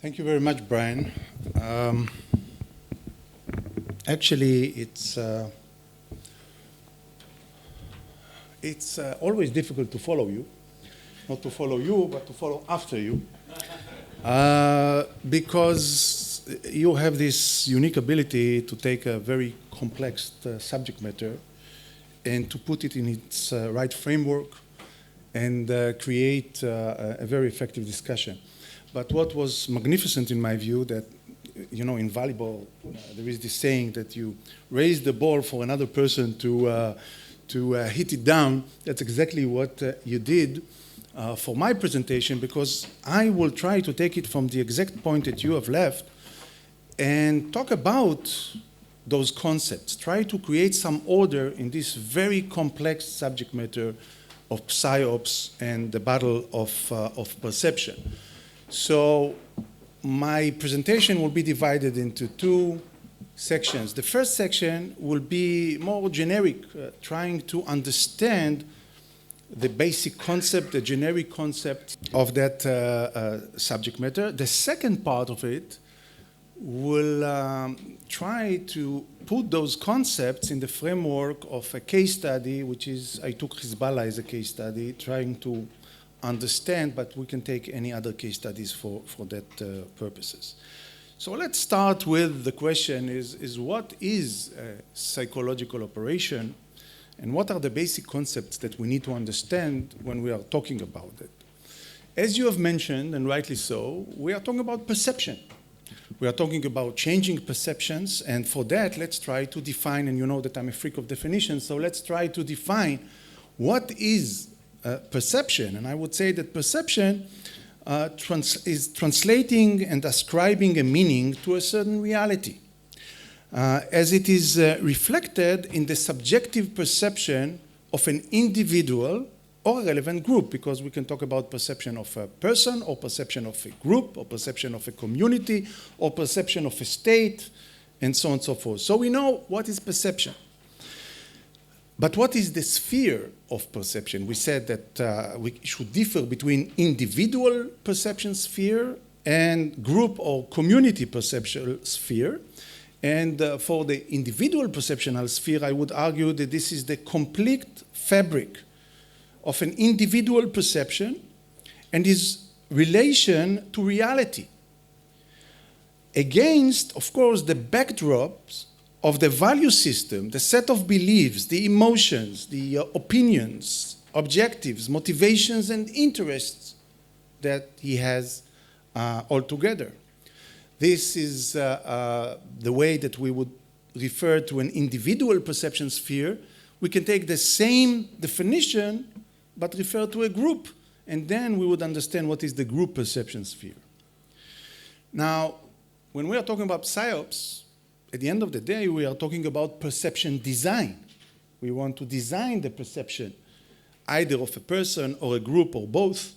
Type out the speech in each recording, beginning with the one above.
Thank you very much, Brian. Actually, it's always difficult to follow you. Not to follow you, but to follow after you. Because you have this unique ability to take a very complex subject matter and to put it in its right framework and create a very effective discussion. But what was magnificent in my view that, in volleyball, there is this saying that you raise the ball for another person to hit it down. That's exactly what you did for my presentation, because I will try to take it from the exact point that you have left and talk about those concepts. Try to create some order in this very complex subject matter of Psy-Ops and the battle of perception. So my presentation will be divided into two sections. The first section will be more generic, trying to understand the basic concept, the generic concept of that subject matter. The second part of it will try to put those concepts in the framework of a case study, which is, I took Hezbollah as a case study, trying to understand, but we can take any other case studies for that purposes. So let's start with the question is what is a psychological operation, and what are the basic concepts that we need to understand when we are talking about it? As you have mentioned, and rightly so, we are talking about perception. We are talking about changing perceptions, and for that, let's try to define, and you know that I'm a freak of definitions, so let's try to define what is perception. And I would say that perception is translating and ascribing a meaning to a certain reality, as it is reflected in the subjective perception of an individual or a relevant group, because we can talk about perception of a person, or perception of a group, or perception of a community, or perception of a state, and so on and so forth. So we know what is perception. But what is the sphere of perception? We said that we should differ between individual perception sphere and group or community perceptual sphere. And for the individual perceptual sphere, I would argue that this is the complete fabric of an individual perception and his relation to reality, against, of course, the backdrops of the value system, the set of beliefs, the emotions, the opinions, objectives, motivations, and interests that he has altogether. This is the way that we would refer to an individual perception sphere. We can take the same definition, but refer to a group, and then we would understand what is the group perception sphere. Now, when we are talking about Psy-Ops, at the end of the day, we are talking about perception design. We want to design the perception, either of a person or a group or both.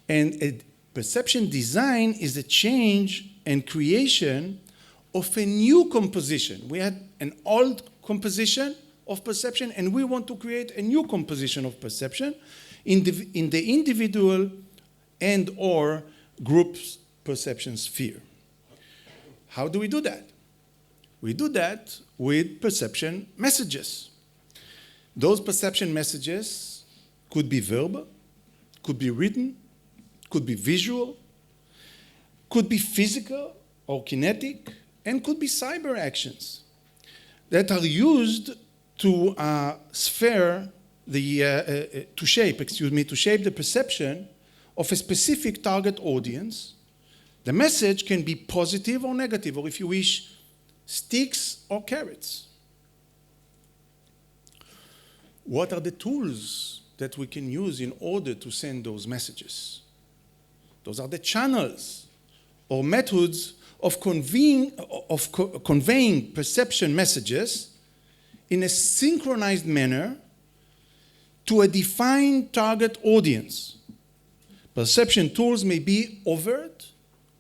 And a perception design is a change and creation of a new composition. We had an old composition of perception, and we want to create a new composition of perception in the individual and or group's perception sphere. How do we do that? We do that with perception messages. Those perception messages could be verbal, could be written, could be visual, could be physical or kinetic, and could be cyber actions that are used to shape the perception of a specific target audience. The message can be positive or negative, or if you wish, sticks or carrots. What are the tools that we can use in order to send those messages? Those are the channels or methods of conveying perception messages in a synchronized manner to a defined target audience. Perception tools may be overt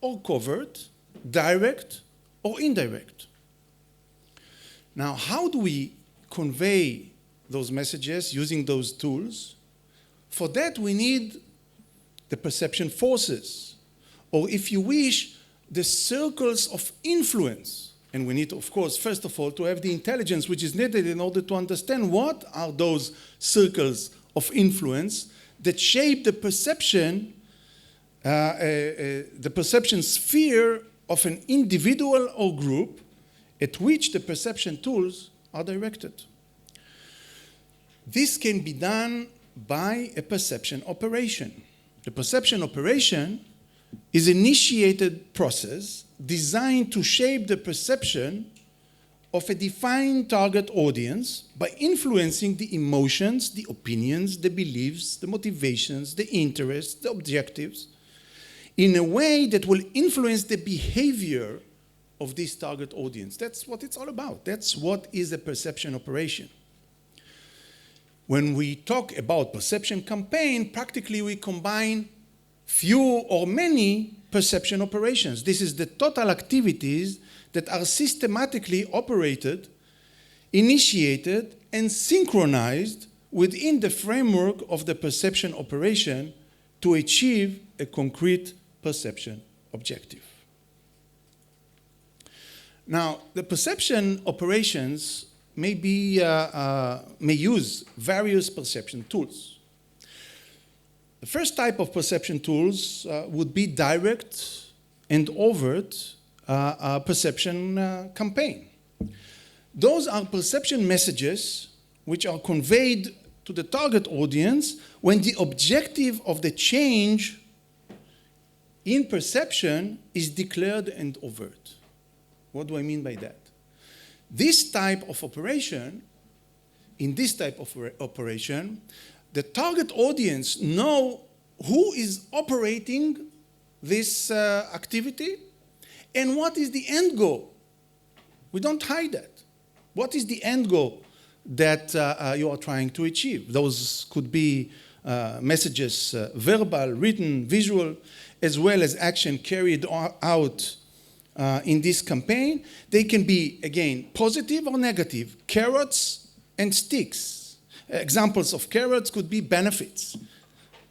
or covert, direct or indirect. Now, how do we convey those messages using those tools? For that, we need the perception forces, or if you wish, the circles of influence. And we need, of course, first of all, to have the intelligence which is needed in order to understand what are those circles of influence that shape the perception sphere of an individual or group at which the perception tools are directed. This can be done by a perception operation. The perception operation is an initiated process designed to shape the perception of a defined target audience by influencing the emotions, the opinions, the beliefs, the motivations, the interests, the objectives, in a way that will influence the behavior of this target audience. That's what it's all about. That's what is a perception operation. When we talk about perception campaign, practically we combine few or many perception operations. This is the total activities that are systematically operated, initiated, and synchronized within the framework of the perception operation to achieve a concrete perception objective. Now, the perception operations may use various perception tools. The first type of perception tools would be direct and overt perception campaign. Those are perception messages which are conveyed to the target audience when the objective of the change in perception is declared and overt. What do I mean by that? This type of operation, in this type of operation, the target audience know who is operating this activity and what is the end goal. We don't hide that. What is the end goal that you are trying to achieve? Those could be messages, verbal, written, visual, as well as action carried out in this campaign. They can be, again, positive or negative, carrots and sticks. Examples of carrots could be benefits,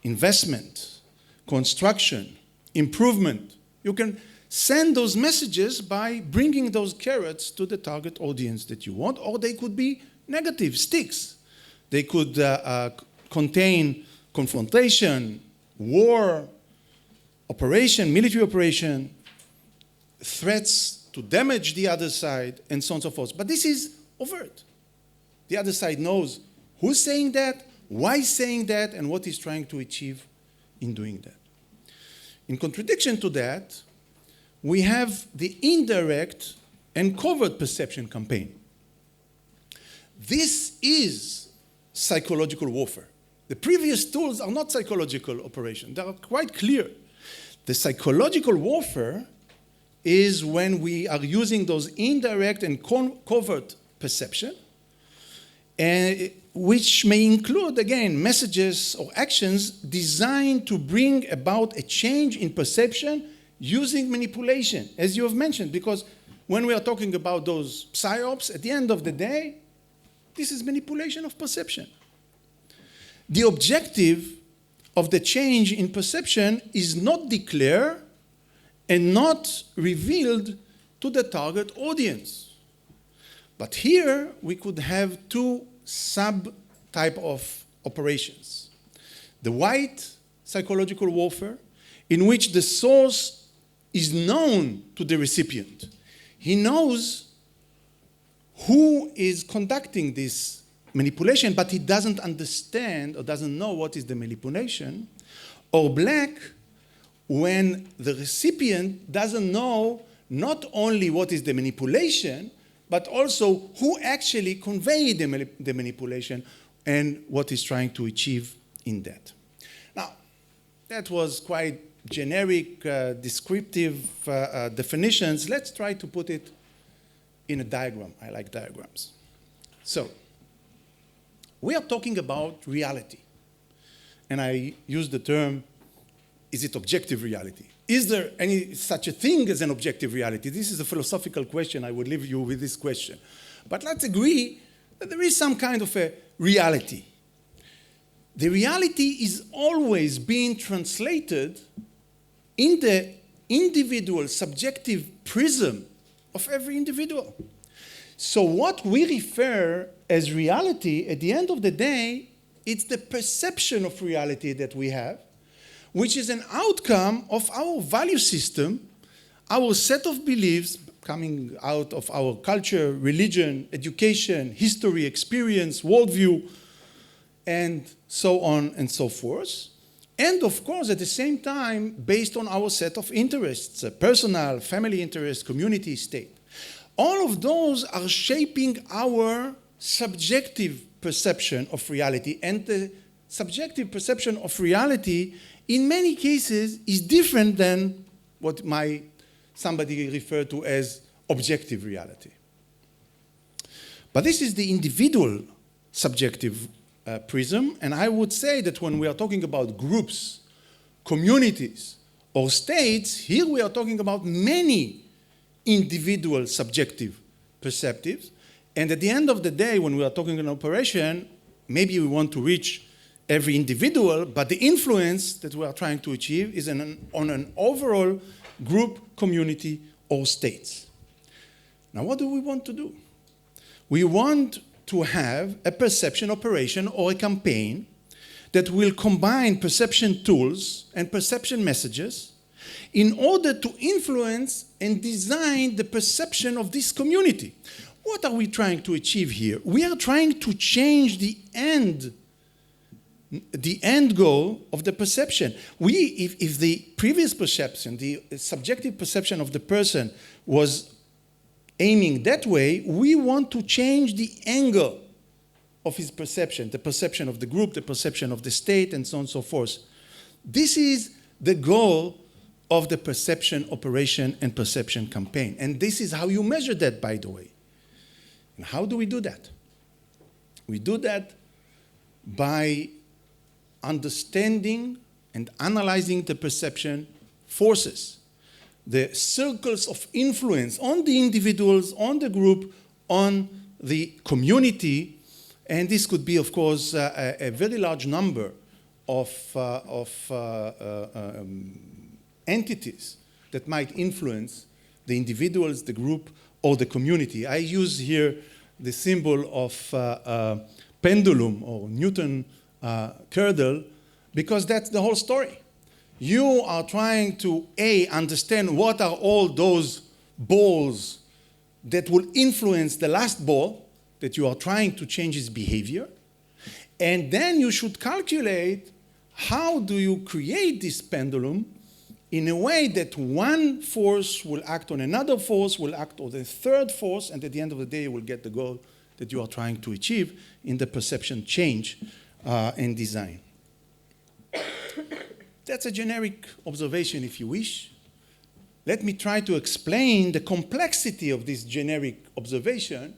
investment, construction, improvement. You can send those messages by bringing those carrots to the target audience that you want, or they could be negative, sticks. They could contain confrontation, war, operation, military operation, threats to damage the other side, and so on and so forth. But this is overt. The other side knows who's saying that, why saying that, and what he's trying to achieve in doing that. In contradiction to that, we have the indirect and covert perception campaign. This is psychological warfare. The previous tools are not psychological operations. They are quite clear. The psychological warfare is when we are using those indirect and covert perception, and which may include, again, messages or actions designed to bring about a change in perception using manipulation, as you have mentioned, because when we are talking about those Psy-Ops, at the end of the day, this is manipulation of perception. The objective of the change in perception is not declared and not revealed to the target audience. But here we could have two sub-type of operations. The white psychological warfare, in which the source is known to the recipient. He knows who is conducting this manipulation, but he doesn't understand or doesn't know what is the manipulation. Or black, when the recipient doesn't know not only what is the manipulation, but also who actually conveyed the manipulation and what is trying to achieve in that. Now, that was quite generic, descriptive definitions. Let's try to put it in a diagram. I like diagrams. So, we are talking about reality. And I use the term, is it objective reality? Is there any such a thing as an objective reality? This is a philosophical question. I would leave you with this question. But let's agree that there is some kind of a reality. The reality is always being translated in the individual subjective prism of every individual. So what we refer as reality, at the end of the day, it's the perception of reality that we have, which is an outcome of our value system, our set of beliefs coming out of our culture, religion, education, history, experience, worldview, and so on and so forth. And of course, at the same time, based on our set of interests, personal, family interests, community, state. All of those are shaping our subjective perception of reality, and the subjective perception of reality in many cases is different than what somebody referred to as objective reality. But this is the individual subjective prism, and I would say that when we are talking about groups, communities, or states, here we are talking about many individual subjective perceptives, and at the end of the day, when we are talking an operation, maybe we want to reach every individual, but the influence that we are trying to achieve is on an overall group, community, or states. Now, what do we want to do? We want to have a perception operation or a campaign that will combine perception tools and perception messages in order to influence and design the perception of this community. What are we trying to achieve here? We are trying to change the end goal of the perception. If the previous perception, the subjective perception of the person was aiming that way, we want to change the angle of his perception, the perception of the group, the perception of the state, and so on and so forth. This is the goal of the perception operation and perception campaign. And this is how you measure that, by the way. And how do we do that? We do that by understanding and analyzing the perception forces, the circles of influence on the individuals, on the group, on the community. And this could be, of course, a very large number of entities that might influence the individuals, the group, or the community. I use here the symbol of pendulum or Newton cradle because that's the whole story. You are trying to, understand what are all those balls that will influence the last ball that you are trying to change his behavior. And then you should calculate how do you create this pendulum in a way that one force will act on another force, will act on the third force, and at the end of the day, you will get the goal that you are trying to achieve in the perception change and design. That's a generic observation, if you wish. Let me try to explain the complexity of this generic observation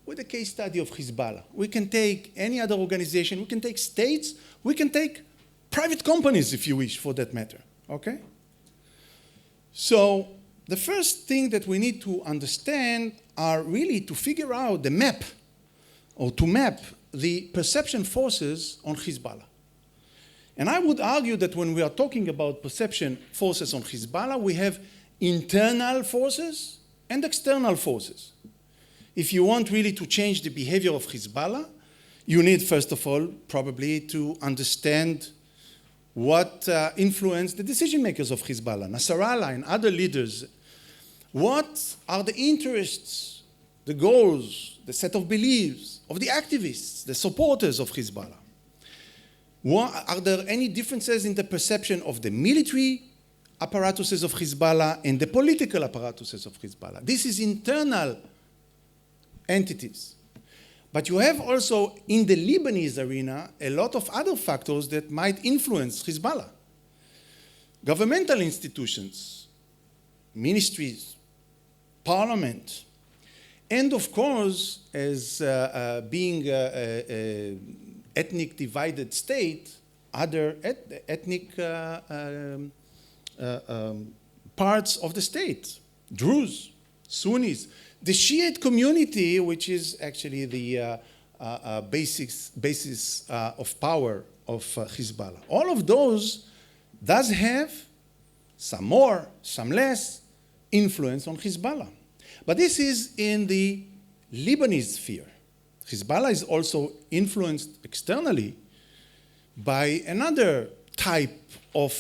with a case study of Hezbollah. We can take any other organization, we can take states, we can take private companies, if you wish, for that matter, okay? So the first thing that we need to understand are really to figure out the map, or to map the perception forces on Hezbollah. And I would argue that when we are talking about perception forces on Hezbollah, we have internal forces and external forces. If you want really to change the behavior of Hezbollah, you need, first of all, probably to understand what influenced the decision makers of Hezbollah, Nasrallah and other leaders. What are the interests, the goals, the set of beliefs of the activists, the supporters of Hezbollah? Are there any differences in the perception of the military apparatuses of Hezbollah and the political apparatuses of Hezbollah? This is internal entities. But you have also, in the Lebanese arena, a lot of other factors that might influence Hezbollah. Governmental institutions, ministries, parliament, and of course, as being ethnic divided state, other ethnic parts of the state, Druze, Sunnis, the Shiite community, which is actually the basis of power of Hezbollah. All of those does have some more, some less, influence on Hezbollah. But this is in the Lebanese sphere. Hezbollah is also influenced externally by another type of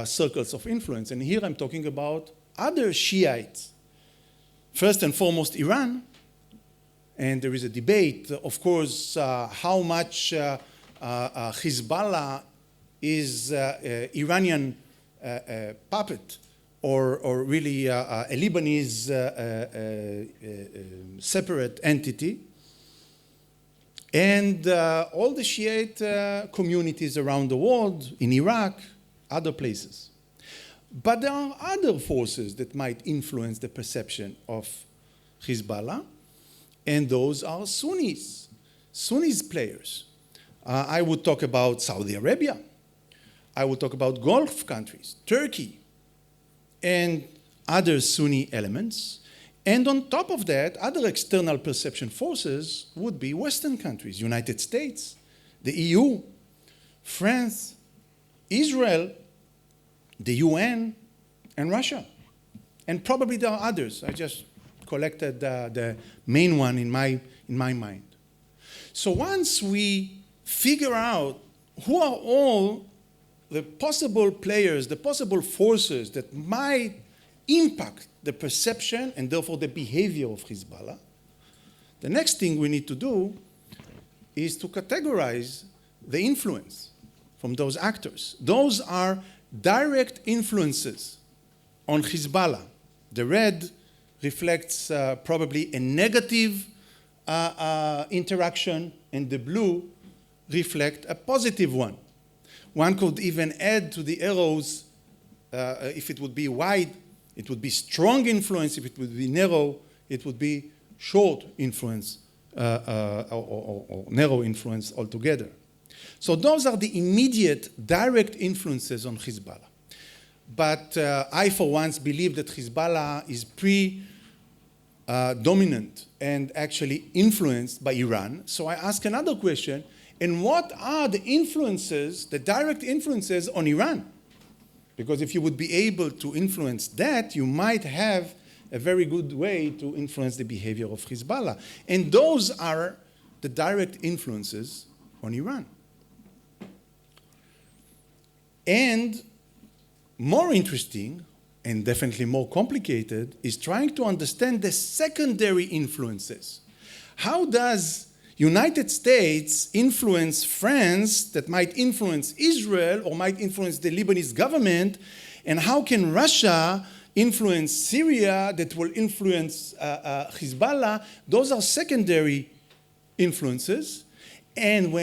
circles of influence. And here I'm talking about other Shiites. First and foremost, Iran. And there is a debate, of course, how much Hezbollah is Iranian puppet or really a Lebanese separate entity. And all the Shiite communities around the world, in Iraq, other places. But there are other forces that might influence the perception of Hezbollah, and those are Sunnis players. I would talk about Saudi Arabia. I would talk about Gulf countries, Turkey, and other Sunni elements. And on top of that, other external perception forces would be Western countries, United States, the EU, France, Israel, the UN, and Russia. And probably there are others. I just collected the main one in my mind. So once we figure out who are all the possible players, the possible forces that might impact the perception and therefore the behavior of Hezbollah, the next thing we need to do is to categorize the influence from those actors. Those are direct influences on Hezbollah. The red reflects probably a negative interaction, and the blue reflect a positive one. One could even add to the arrows, if it would be wide, it would be strong influence. If it would be narrow, it would be short influence or narrow influence altogether. So those are the immediate direct influences on Hezbollah. But I, for once, believe that Hezbollah is dominant and actually influenced by Iran. So I ask another question, and what are the influences, the direct influences on Iran? Because if you would be able to influence that, you might have a very good way to influence the behavior of Hezbollah. And those are the direct influences on Iran. And more interesting, and definitely more complicated, is trying to understand the secondary influences. How does United States influence France that might influence Israel or might influence the Lebanese government? And how can Russia influence Syria that will influence Hezbollah? Those are secondary influences. And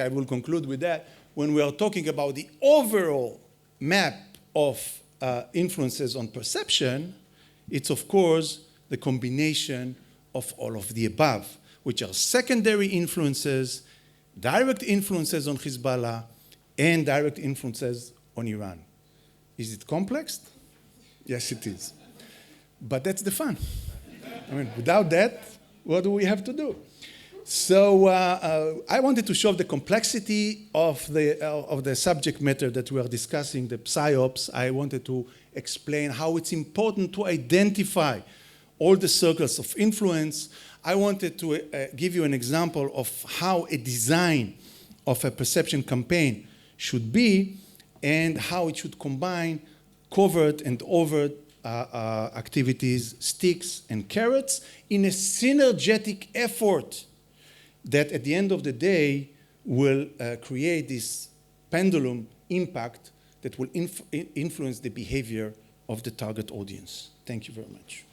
I will conclude with that, when we are talking about the overall map of influences on perception, it's of course the combination of all of the above, which are secondary influences, direct influences on Hezbollah, and direct influences on Iran. Is it complex? Yes, it is. But that's the fun. I mean, without that, what do we have to do? So I wanted to show the complexity of the subject matter that we are discussing, the Psy-Ops. I wanted to explain how it's important to identify all the circles of influence. I wanted to give you an example of how a design of a perception campaign should be and how it should combine covert and overt activities, sticks and carrots, in a synergetic effort that at the end of the day will create this pendulum impact that will influence the behavior of the target audience. Thank you very much.